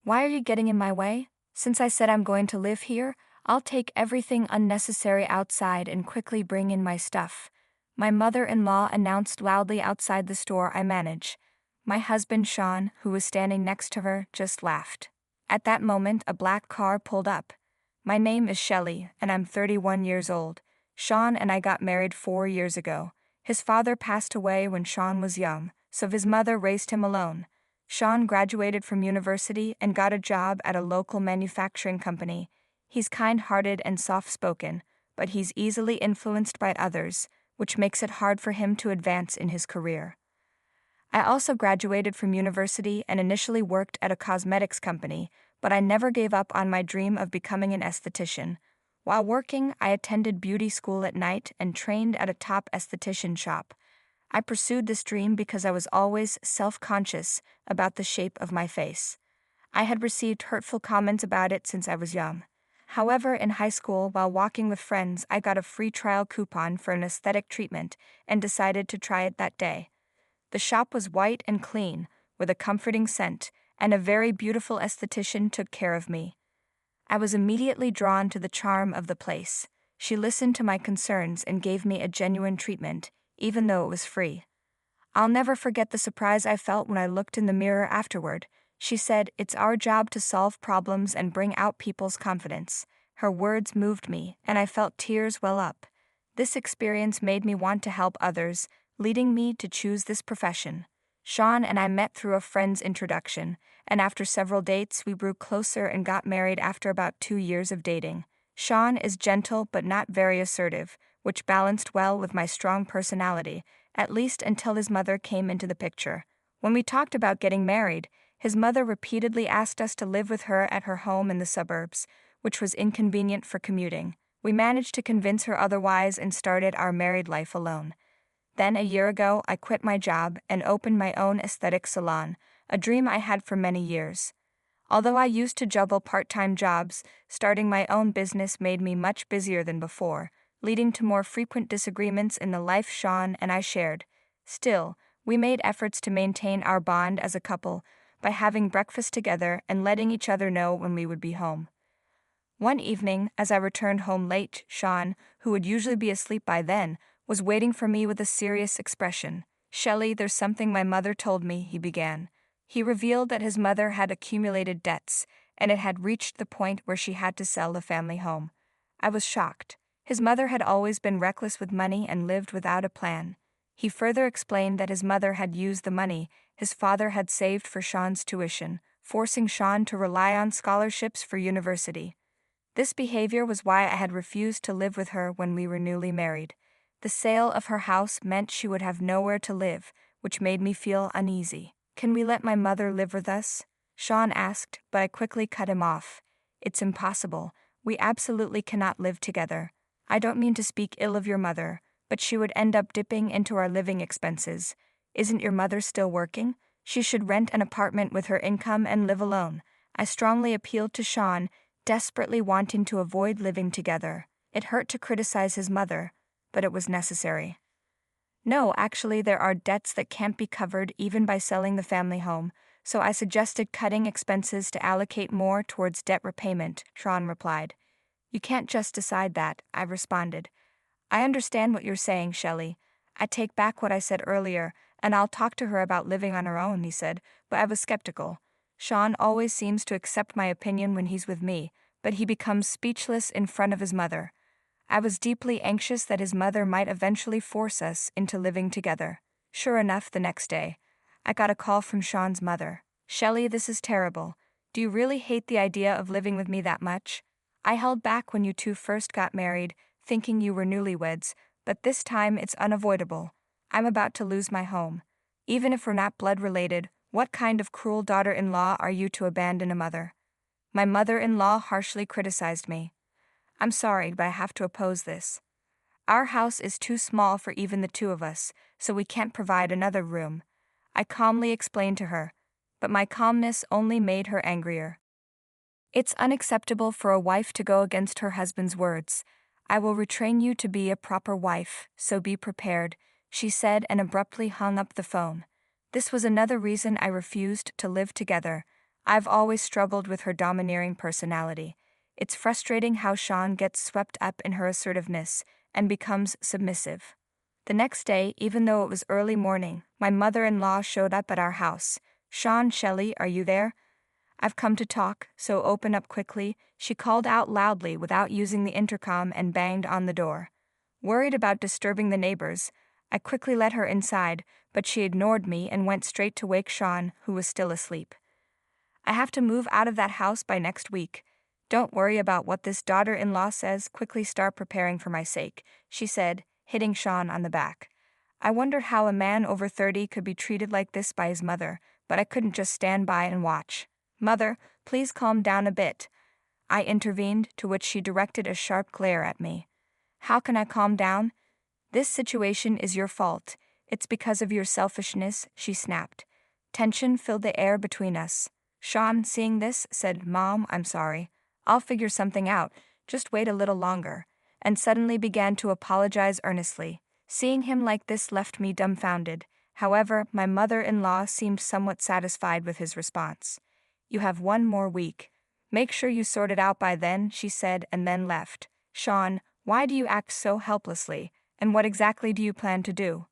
Why are you getting in my way? Since I said I'm going to live here, I'll take everything unnecessary outside and quickly bring in my stuff. My mother-in-law announced loudly outside the store I manage. My husband Shawn, who was standing next to her, just laughed. At that moment, a black car pulled up. My name is Shelly, and I'm 31 years old. Shawn and I got married 4 years ago. His father passed away when Shawn was young, so his mother raised him alone. Shawn graduated from university and got a job at a local manufacturing company. He's kind-hearted and soft-spoken, but he's easily influenced by others, which makes it hard for him to advance in his career. I also graduated from university and initially worked at a cosmetics company, but I never gave up on my dream of becoming an esthetician. While working, I attended beauty school at night and trained at a top esthetician shop. I pursued this dream because I was always self-conscious about the shape of my face. I had received hurtful comments about it since I was young. However, in high school, while walking with friends, I got a free trial coupon for an aesthetic treatment and decided to try it that day. The shop was white and clean, with a comforting scent, and a very beautiful esthetician took care of me. I was immediately drawn to the charm of the place. She listened to my concerns and gave me a genuine treatment, even though it was free. I'll never forget the surprise I felt when I looked in the mirror afterward. She said, "It's our job to solve problems and bring out people's confidence." Her words moved me, and I felt tears well up. This experience made me want to help others, leading me to choose this profession. Shawn and I met through a friend's introduction, and after several dates we grew closer and got married after about 2 years of dating. Shawn is gentle but not very assertive, which balanced well with my strong personality, at least until his mother came into the picture. When we talked about getting married, his mother repeatedly asked us to live with her at her home in the suburbs, which was inconvenient for commuting. We managed to convince her otherwise and started our married life alone. Then a year ago, I quit my job and opened my own aesthetic salon, a dream I had for many years. Although I used to juggle part-time jobs, starting my own business made me much busier than before, leading to more frequent disagreements in the life Shawn and I shared. Still, we made efforts to maintain our bond as a couple by having breakfast together and letting each other know when we would be home. One evening, as I returned home late, Shawn, who would usually be asleep by then, was waiting for me with a serious expression. "Shelly, there's something my mother told me," he began. He revealed that his mother had accumulated debts, and it had reached the point where she had to sell the family home. I was shocked. His mother had always been reckless with money and lived without a plan. He further explained that his mother had used the money his father had saved for Shawn's tuition, forcing Shawn to rely on scholarships for university. This behavior was why I had refused to live with her when we were newly married. The sale of her house meant she would have nowhere to live, which made me feel uneasy. "Can we let my mother live with us?" Shawn asked, but I quickly cut him off. "It's impossible. We absolutely cannot live together. I don't mean to speak ill of your mother, but she would end up dipping into our living expenses. Isn't your mother still working? She should rent an apartment with her income and live alone." I strongly appealed to Shawn, desperately wanting to avoid living together. It hurt to criticize his mother, but it was necessary. "No, actually there are debts that can't be covered even by selling the family home, so I suggested cutting expenses to allocate more towards debt repayment," Shawn replied. "You can't just decide that," I responded. "I understand what you're saying, Shelly. I take back what I said earlier, and I'll talk to her about living on her own," he said, but I was skeptical. Shawn always seems to accept my opinion when he's with me, but he becomes speechless in front of his mother. I was deeply anxious that his mother might eventually force us into living together. Sure enough, the next day, I got a call from Shawn's mother. "Shelly, this is terrible. Do you really hate the idea of living with me that much? I held back when you two first got married, thinking you were newlyweds, but this time it's unavoidable. I'm about to lose my home. Even if we're not blood-related, what kind of cruel daughter-in-law are you to abandon a mother?" My mother-in-law harshly criticized me. "I'm sorry, but I have to oppose this. Our house is too small for even the two of us, so we can't provide another room." I calmly explained to her, but my calmness only made her angrier. "It's unacceptable for a wife to go against her husband's words. I will retrain you to be a proper wife, so be prepared," she said and abruptly hung up the phone. This was another reason I refused to live together. I've always struggled with her domineering personality. It's frustrating how Shawn gets swept up in her assertiveness and becomes submissive. The next day, even though it was early morning, my mother-in-law showed up at our house. "Shawn, Shelly, are you there? I've come to talk, so open up quickly," she called out loudly without using the intercom and banged on the door. Worried about disturbing the neighbors, I quickly let her inside, but she ignored me and went straight to wake Shawn, who was still asleep. "I have to move out of that house by next week. Don't worry about what this daughter-in-law says, quickly start preparing for my sake," she said, hitting Shawn on the back. I wondered how a man over 30 could be treated like this by his mother, but I couldn't just stand by and watch. "Mother, please calm down a bit," I intervened, to which she directed a sharp glare at me. "How can I calm down? This situation is your fault. It's because of your selfishness," she snapped. Tension filled the air between us. Shawn, seeing this, said, "Mom, I'm sorry. I'll figure something out. Just wait a little longer," and suddenly began to apologize earnestly. Seeing him like this left me dumbfounded. However, my mother-in-law seemed somewhat satisfied with his response. "You have 1 more week. Make sure you sort it out by then," she said, and then left. "Shawn, why do you act so helplessly, and what exactly do you plan to do?"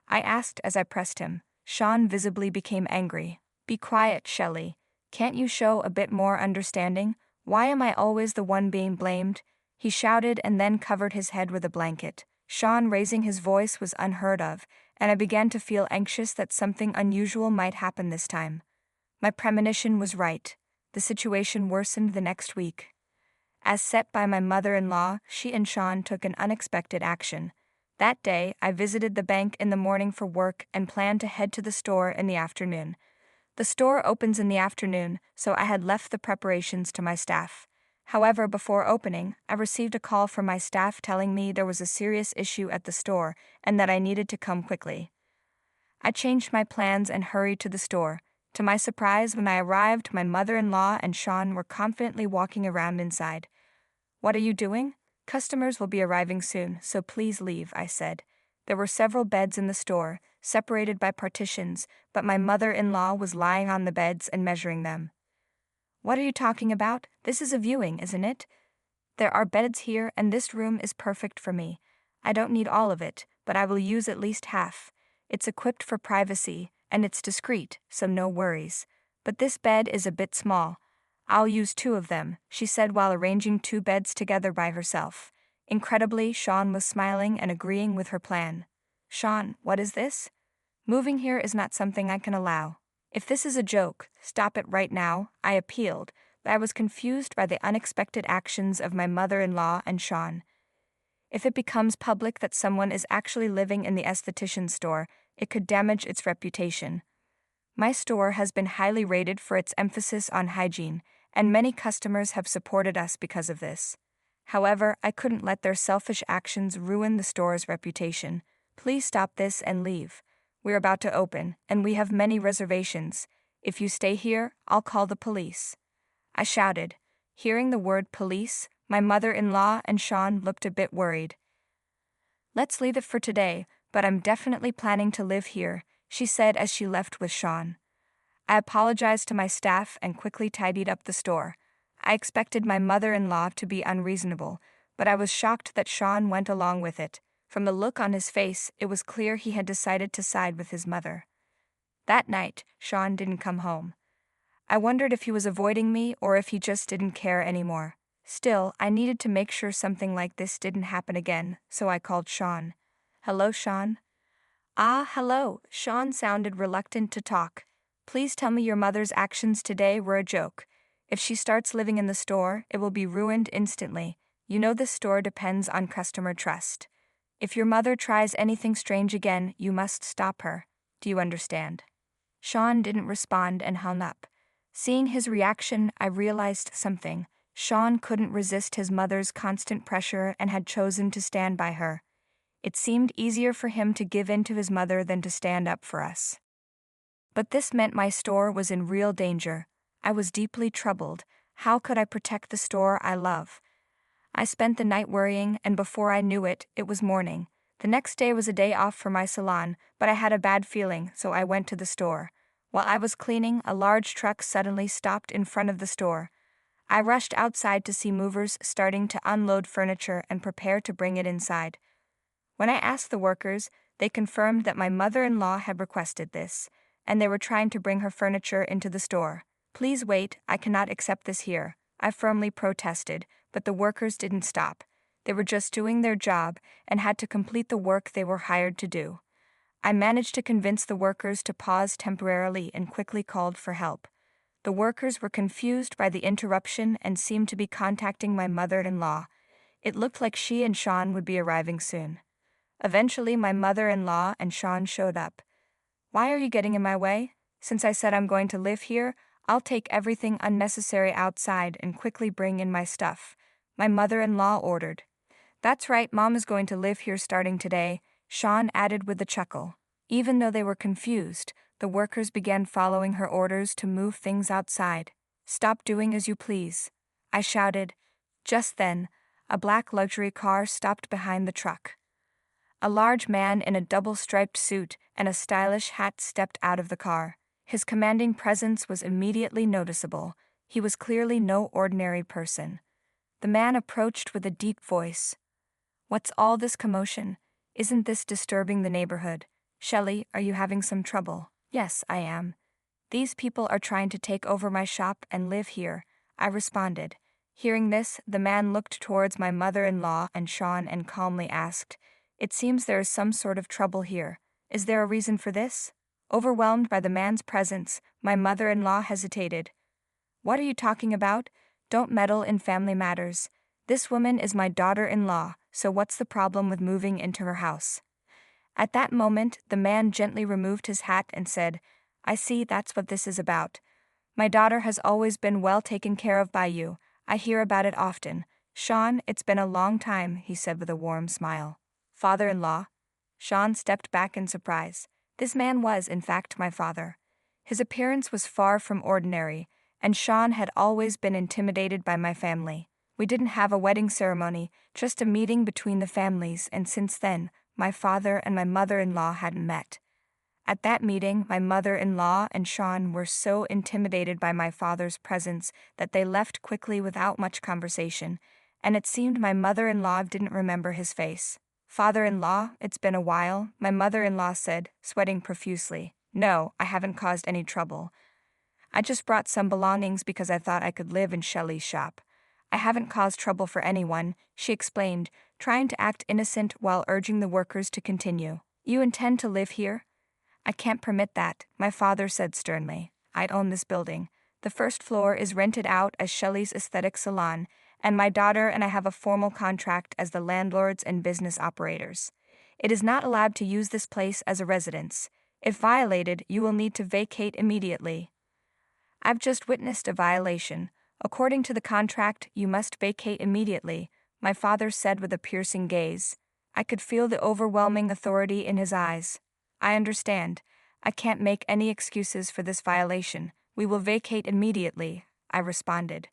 I asked as I pressed him. Shawn visibly became angry. "Be quiet, Shelly. Can't you show a bit more understanding? Why am I always the one being blamed?" he shouted and then covered his head with a blanket. Shawn raising his voice was unheard of, and I began to feel anxious that something unusual might happen this time. My premonition was right. The situation worsened the next week. As set by my mother-in-law, she and Shawn took an unexpected action. That day, I visited the bank in the morning for work and planned to head to the store in the afternoon. The store opens in the afternoon, so I had left the preparations to my staff. However, before opening, I received a call from my staff telling me there was a serious issue at the store and that I needed to come quickly. I changed my plans and hurried to the store. To my surprise, when I arrived, my mother-in-law and Shawn were confidently walking around inside. "What are you doing? Customers will be arriving soon, so please leave," I said. There were several beds in the store, separated by partitions, but my mother-in-law was lying on the beds and measuring them. "What are you talking about? This is a viewing, isn't it? There are beds here, and this room is perfect for me. I don't need all of it, but I will use at least half. It's equipped for privacy, and it's discreet, so no worries. But this bed is a bit small. I'll use 2 of them," she said while arranging 2 beds together by herself. Incredibly, Shawn was smiling and agreeing with her plan. "Shawn, what is this? Moving here is not something I can allow. If this is a joke, stop it right now," I appealed, but I was confused by the unexpected actions of my mother-in-law and Shawn. If it becomes public that someone is actually living in the esthetician store, it could damage its reputation. My store has been highly rated for its emphasis on hygiene, and many customers have supported us because of this. However, I couldn't let their selfish actions ruin the store's reputation. "Please stop this and leave. We're about to open, and we have many reservations. If you stay here, I'll call the police," I shouted. Hearing the word police, my mother-in-law and Shawn looked a bit worried. "Let's leave it for today, but I'm definitely planning to live here," she said as she left with Shawn. I apologized to my staff and quickly tidied up the store. I expected my mother-in-law to be unreasonable, but I was shocked that Shawn went along with it. From the look on his face, it was clear he had decided to side with his mother. That night, Shawn didn't come home. I wondered if he was avoiding me or if he just didn't care anymore. Still, I needed to make sure something like this didn't happen again, so I called Shawn. "Hello, Shawn?" "Ah, hello." Shawn sounded reluctant to talk. "Please tell me your mother's actions today were a joke. If she starts living in the store, it will be ruined instantly. You know this store depends on customer trust. If your mother tries anything strange again, you must stop her. Do you understand?" Shawn didn't respond and hung up. Seeing his reaction, I realized something. Shawn couldn't resist his mother's constant pressure and had chosen to stand by her. It seemed easier for him to give in to his mother than to stand up for us. But this meant my store was in real danger. I was deeply troubled. How could I protect the store I love? I spent the night worrying, and before I knew it, it was morning. The next day was a day off for my salon, but I had a bad feeling, so I went to the store. While I was cleaning, a large truck suddenly stopped in front of the store. I rushed outside to see movers starting to unload furniture and prepare to bring it inside. When I asked the workers, they confirmed that my mother-in-law had requested this, and they were trying to bring her furniture into the store. "Please wait, I cannot accept this here," I firmly protested, but the workers didn't stop. They were just doing their job and had to complete the work they were hired to do. I managed to convince the workers to pause temporarily and quickly called for help. The workers were confused by the interruption and seemed to be contacting my mother-in-law. It looked like she and Shawn would be arriving soon. Eventually, my mother-in-law and Shawn showed up. "Why are you getting in my way? Since I said I'm going to live here, I'll take everything unnecessary outside and quickly bring in my stuff," my mother-in-law ordered. "That's right, Mom is going to live here starting today," Shawn added with a chuckle. Even though they were confused, the workers began following her orders to move things outside. "Stop doing as you please," I shouted. Just then, a black luxury car stopped behind the truck. A large man in a double-striped suit and a stylish hat stepped out of the car. His commanding presence was immediately noticeable. He was clearly no ordinary person. The man approached with a deep voice. "What's all this commotion? Isn't this disturbing the neighborhood? Shelly, are you having some trouble?" "Yes, I am. These people are trying to take over my shop and live here," I responded. Hearing this, the man looked towards my mother-in-law and Shawn and calmly asked, "It seems there is some sort of trouble here. Is there a reason for this?" Overwhelmed by the man's presence, my mother-in-law hesitated. "What are you talking about? Don't meddle in family matters. This woman is my daughter-in-law, so what's the problem with moving into her house?" At that moment, the man gently removed his hat and said, "I see that's what this is about. My daughter has always been well taken care of by you. I hear about it often. Shawn, it's been a long time," he said with a warm smile. "Father-in-law?" Shawn stepped back in surprise. This man was, in fact, my father. His appearance was far from ordinary, and Shawn had always been intimidated by my family. We didn't have a wedding ceremony, just a meeting between the families, and since then, my father and my mother-in-law hadn't met. At that meeting, my mother-in-law and Shawn were so intimidated by my father's presence that they left quickly without much conversation, and it seemed my mother-in-law didn't remember his face. "Father-in-law, it's been a while," my mother-in-law said, sweating profusely. "No, I haven't caused any trouble. I just brought some belongings because I thought I could live in Shelly's shop. I haven't caused trouble for anyone," she explained, trying to act innocent while urging the workers to continue. "You intend to live here?" "I can't permit that," my father said sternly. "I own this building. The first floor is rented out as Shelly's aesthetic salon, and my daughter and I have a formal contract as the landlords and business operators. It is not allowed to use this place as a residence. If violated, you will need to vacate immediately." "I've just witnessed a violation. According to the contract, you must vacate immediately," my father said with a piercing gaze. I could feel the overwhelming authority in his eyes. "I understand. I can't make any excuses for this violation. We will vacate immediately," I responded.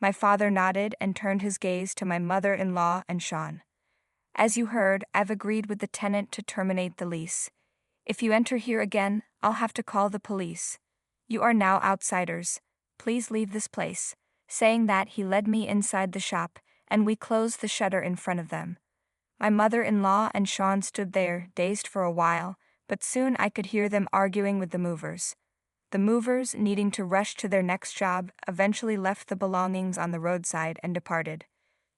My father nodded and turned his gaze to my mother-in-law and Shawn. "As you heard, I've agreed with the tenant to terminate the lease. If you enter here again, I'll have to call the police. You are now outsiders. Please leave this place." Saying that, he led me inside the shop, and we closed the shutter in front of them. My mother-in-law and Shawn stood there, dazed for a while, but soon I could hear them arguing with the movers. The movers, needing to rush to their next job, eventually left the belongings on the roadside and departed.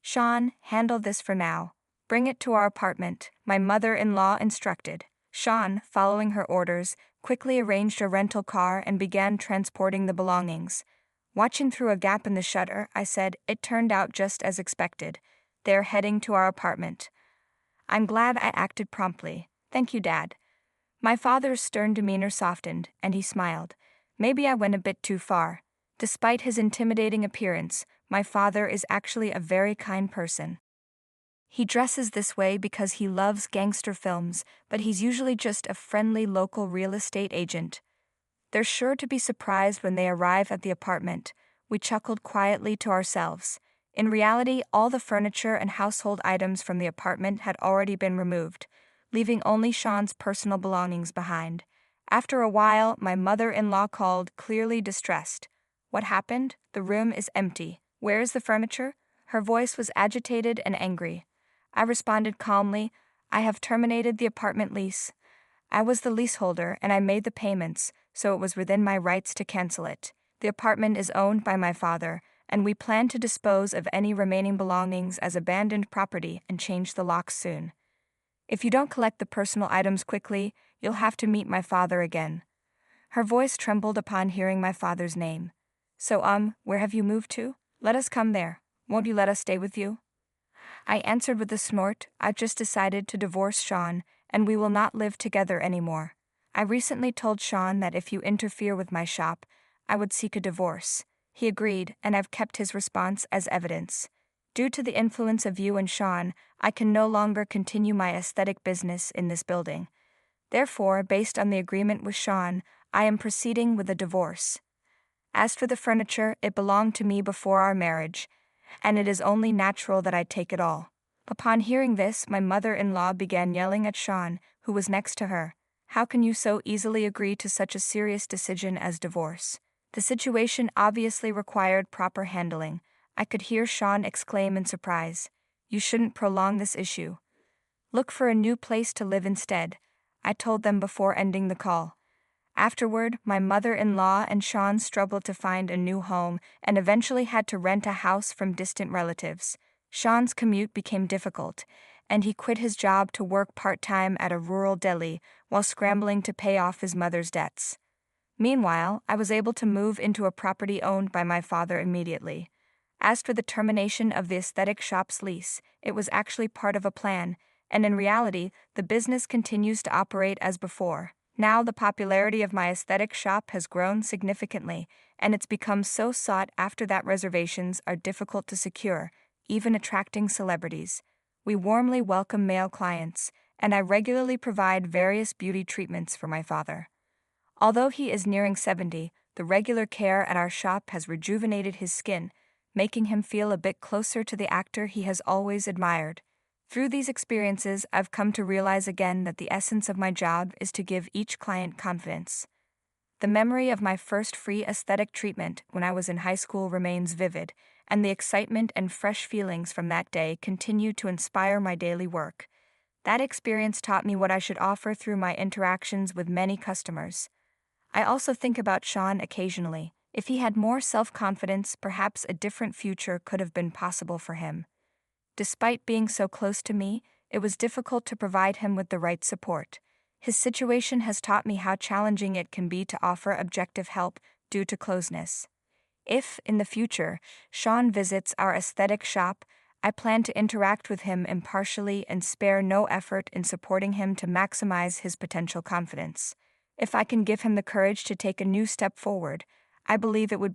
"Shawn, handle this for now. Bring it to our apartment," my mother-in-law instructed. Shawn, following her orders, quickly arranged a rental car and began transporting the belongings. Watching through a gap in the shutter, I said, "It turned out just as expected. They're heading to our apartment." "I'm glad I acted promptly. Thank you, Dad." My father's stern demeanor softened, and he smiled. Maybe I went a bit too far. Despite his intimidating appearance, my father is actually a very kind person. He dresses this way because he loves gangster films, but he's usually just a friendly local real estate agent. They're sure to be surprised when they arrive at the apartment. We chuckled quietly to ourselves. In reality, all the furniture and household items from the apartment had already been removed, leaving only Shawn's personal belongings behind. After a while, my mother-in-law called, clearly distressed. What happened? The room is empty. Where is the furniture? Her voice was agitated and angry. I responded calmly, I have terminated the apartment lease. I was the leaseholder and I made the payments, so it was within my rights to cancel it. The apartment is owned by my father, and we plan to dispose of any remaining belongings as abandoned property and change the locks soon. If you don't collect the personal items quickly, you'll have to meet my father again. Her voice trembled upon hearing my father's name. So, where have you moved to? Let us come there. Won't you let us stay with you? I answered with a snort, I've just decided to divorce Shawn, and we will not live together anymore. I recently told Shawn that if you interfere with my shop, I would seek a divorce. He agreed, and I've kept his response as evidence. Due to the influence of you and Shawn, I can no longer continue my aesthetic business in this building. Therefore, based on the agreement with Shawn, I am proceeding with a divorce. As for the furniture, it belonged to me before our marriage, and it is only natural that I take it all. Upon hearing this, my mother-in-law began yelling at Shawn, who was next to her. How can you so easily agree to such a serious decision as divorce? The situation obviously required proper handling. I could hear Shawn exclaim in surprise. You shouldn't prolong this issue. Look for a new place to live instead, I told them before ending the call. Afterward, my mother-in-law and Shawn struggled to find a new home and eventually had to rent a house from distant relatives. Shawn's commute became difficult, and he quit his job to work part-time at a rural deli while scrambling to pay off his mother's debts. Meanwhile, I was able to move into a property owned by my father immediately. As for the termination of the aesthetic shop's lease, it was actually part of a plan, and in reality, the business continues to operate as before. Now the popularity of my aesthetic shop has grown significantly, and it's become so sought after that reservations are difficult to secure, even attracting celebrities. We warmly welcome male clients, and I regularly provide various beauty treatments for my father. Although he is nearing 70, the regular care at our shop has rejuvenated his skin, making him feel a bit closer to the actor he has always admired. Through these experiences, I've come to realize again that the essence of my job is to give each client confidence. The memory of my first free aesthetic treatment when I was in high school remains vivid, and the excitement and fresh feelings from that day continue to inspire my daily work. That experience taught me what I should offer through my interactions with many customers. I also think about Shawn occasionally. If he had more self-confidence, perhaps a different future could have been possible for him. Despite being so close to me, it was difficult to provide him with the right support. His situation has taught me how challenging it can be to offer objective help due to closeness. If, in the future, Shawn visits our aesthetic shop, I plan to interact with him impartially and spare no effort in supporting him to maximize his potential confidence. If I can give him the courage to take a new step forward, I believe it would